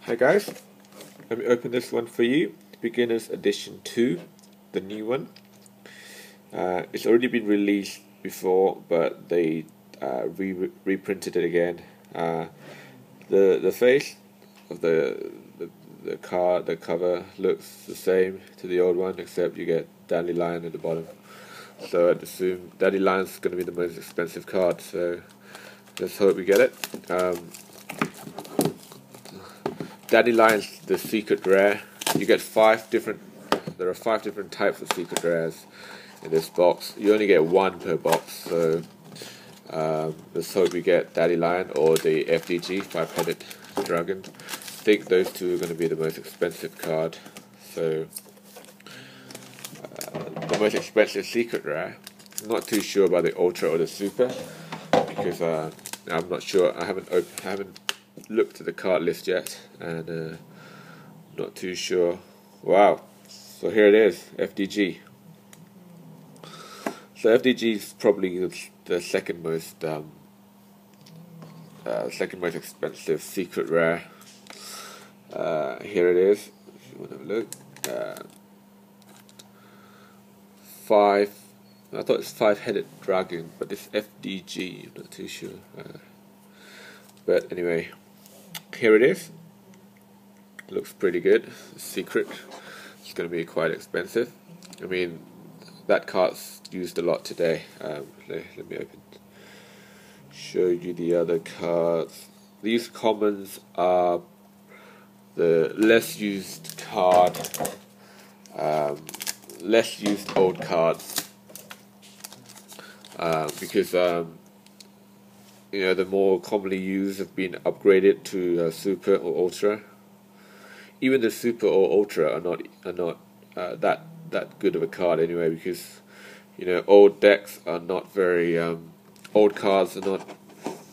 Hi guys, let me open this one for you. Beginner's Edition 2, the new one. It's already been released before, but they reprinted it again. The face of the card, the cover looks the same to the old one, except you get Dandelion at the bottom. So I'd assume Dandelion's going to be the most expensive card. So let's hope we get it. Dandelion's the secret rare. You get there are 5 different types of secret rares in this box. You only get 1 per box, so let's hope we get Dandelion or the FDG, 5-headed dragon. I think those two are going to be the most expensive card. So the most expensive secret rare. I'm not too sure about the Ultra or the Super, because I'm not sure. I haven't looked at the card list yet, and not too sure. Wow, so here it is, FDG. So FDG is probably the second most expensive secret rare. Here it is. If you want to have a look, 5. I thought it's 5-headed dragon, but it's FDG. I'm not too sure. But anyway, here it is. Looks pretty good. Secret. It's going to be quite expensive. I mean, that card's used a lot today. Let me show you the other cards. These commons are the less used card, less used old cards, because the more commonly used have been upgraded to Super or Ultra. Even the Super or Ultra are not that good of a card anyway, because old decks are not very old cards are not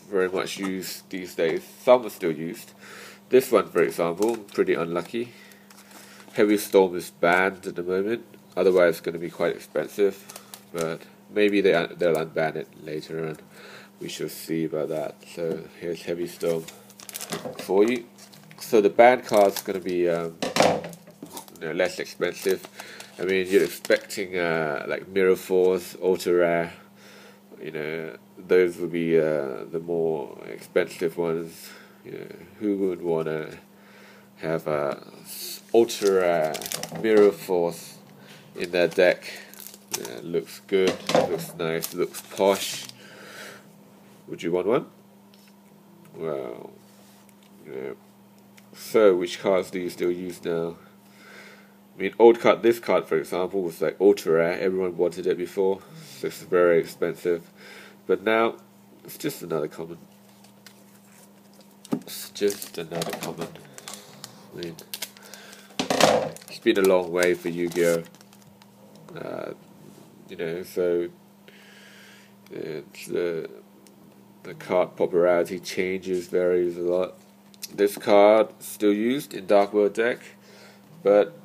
very much used these days. Some are still used. This one, for example, pretty unlucky. Heavy Storm is banned at the moment. Otherwise, it's going to be quite expensive. But maybe they'll unban it later on. We shall see about that. So here's Heavy Storm for you. So the banned card's going to be less expensive. I mean, you're expecting like Mirror Force, Ultra Rare. Those would be the more expensive ones. Who would want to have a Ultra Rare Mirror Force in their deck? Looks good, looks nice, looks posh. Would you want one? Well, So, which cards do you still use now? I mean, this card, for example, was like ultra rare. Everyone wanted it before, so it's very expensive. But now, it's just another common. It's just another common. I mean, it's been a long way for Yugioh. So it's the card popularity varies a lot. This card still used in Dark World deck, but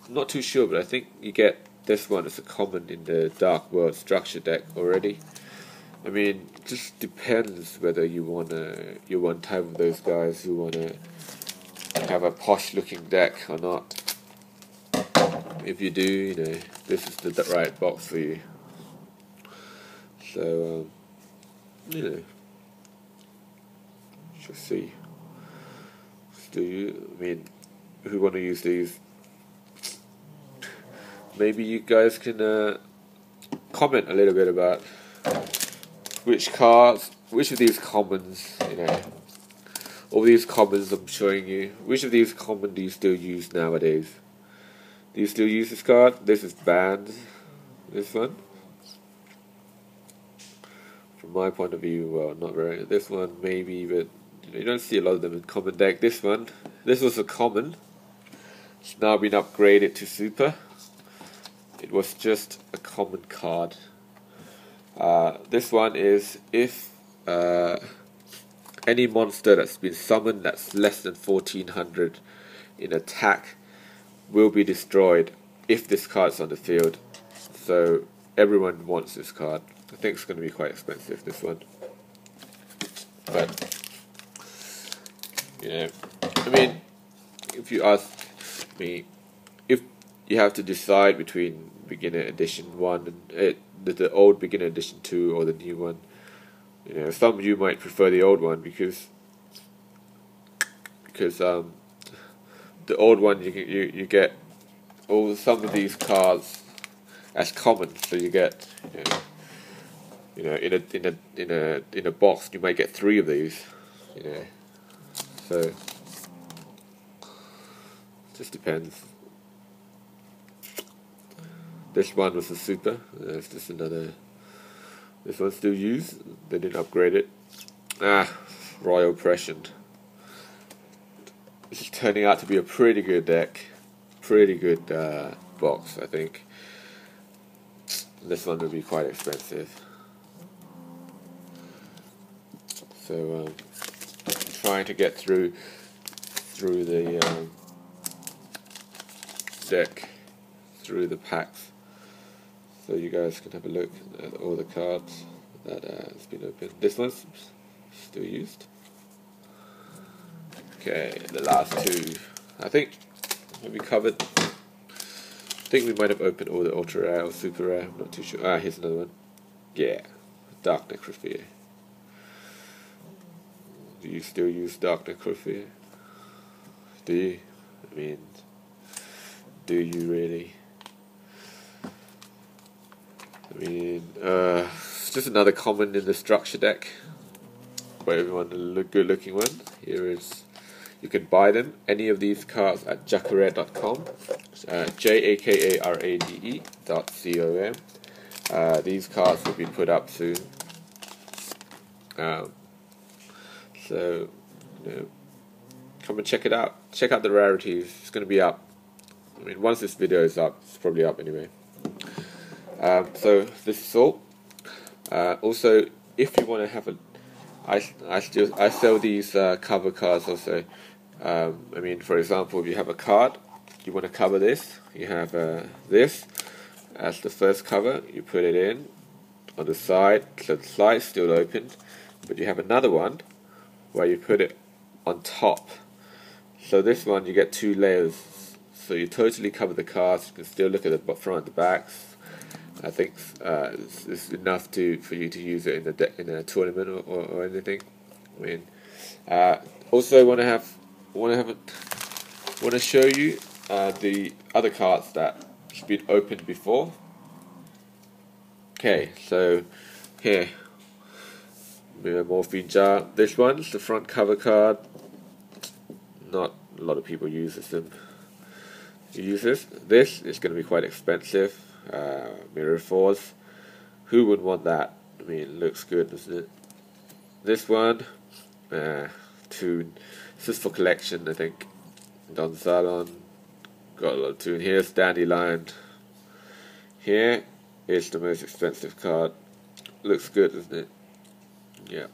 I'm not too sure. But I think you get this one as a common in the Dark World structure deck already. I mean, it just depends whether you're one type of those guys who want to have a posh looking deck or not. If you do, this is the right box for you. So, shall see. Who want to use these? Maybe you guys can comment a little bit about which of these commons, all these commons I'm showing you, which of these commons do you still use nowadays? Do you still use this card? This is banned. This one. From my point of view, well, not very. This one maybe, but you don't see a lot of them in common deck. This one, this was a common. It's now been upgraded to Super. It was just a common card. This one is if any monster that's been summoned that's less than 1400 in attack will be destroyed if this card's on the field. So everyone wants this card. I think it's going to be quite expensive, this one. But I mean, if you ask me, if you have to decide between beginner edition 1 and the old beginner edition 2 or the new one, you know, some of you might prefer the old one because the old one you get some of these cards as common, so you get in a box you might get 3 of these, you know, so just depends. This one was a super. There's just another. This one's still used. They didn't upgrade it. Royal Prescient. This is turning out to be a pretty good deck. Pretty good box, I think. This one will be quite expensive. So I'm trying to get through the deck, through the packs, so you guys can have a look at all the cards that has been opened. This one's still used. Okay, the last 2, I think we covered. I think we might have opened all the ultra rare or super rare. I'm not too sure. Here's another one. Yeah, Dark Necrophilia. Do you still use Dark Necrophilia? Do you? I mean, do you really? I mean, it's just another common in the structure deck. For everyone, a good looking one. Here is, you can buy them, any of these cards, at jakarade.com, jakarade.com. These cards will be put up soon. So, you know, come and check it out. Check out the rarities. It's going to be up. I mean, once this video is up, it's probably up anyway. So this is all. Also, if you want to have I sell these cover cards also. I mean, for example, if you have a card, you want to cover this. You have this as the first cover. You put it in on the side, so the side's still open, but you have another one where you put it on top. So this one you get 2 layers. So you totally cover the cards. You can still look at the front and the backs. I think it's enough for you to use it in a tournament or anything. I mean, also want to show you the other cards that have been opened before. Okay, so here, Morphine Jar. This one's the front cover card. Not a lot of people use them. This is going to be quite expensive. Mirror Force. Who would want that? I mean, it looks good, doesn't it? This one, Toon. This is for collection, I think. Don Salon. Got a lot of Toon. Here's Dandelion. Here is the most expensive card. Looks good, doesn't it? Yeah.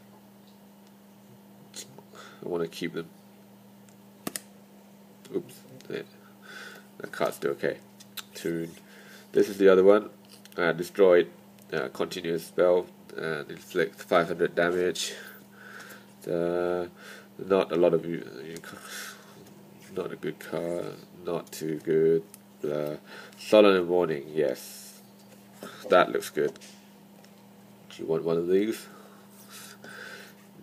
I want to keep them. Oops. Yeah. That card's still okay. Toon. This is the other one. Destroyed. Continuous spell. Inflict 500 damage. Not a lot of you. Not a good card. Not too good. Solemn Warning. Yes. That looks good. Do you want one of these?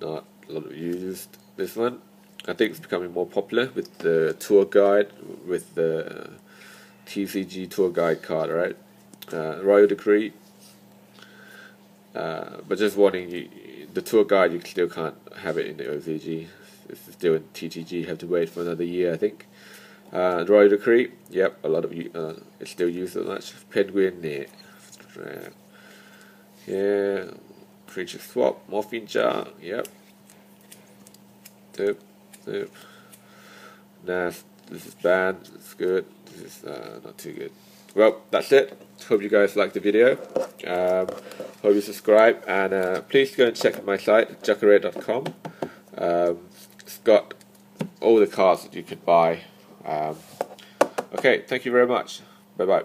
Not a lot of you used this one. I think it's becoming more popular with the tour guide, with the TCG tour guide card, right? Royal Decree. But just warning you, the tour guide you still can't have it in the OCG. It's still in TTG. You have to wait for another year, I think. Royal Decree. Yep, a lot of you it's still used so much. Penguin. Yeah. Creature Swap. Morphine Jar. Yep. Yep. Nah, this is bad. It's good. This is not too good. Well, that's it. Hope you guys liked the video. Hope you subscribe, and please go and check my site, jakarade.com. It's got all the cards that you could buy. Okay, thank you very much. Bye bye.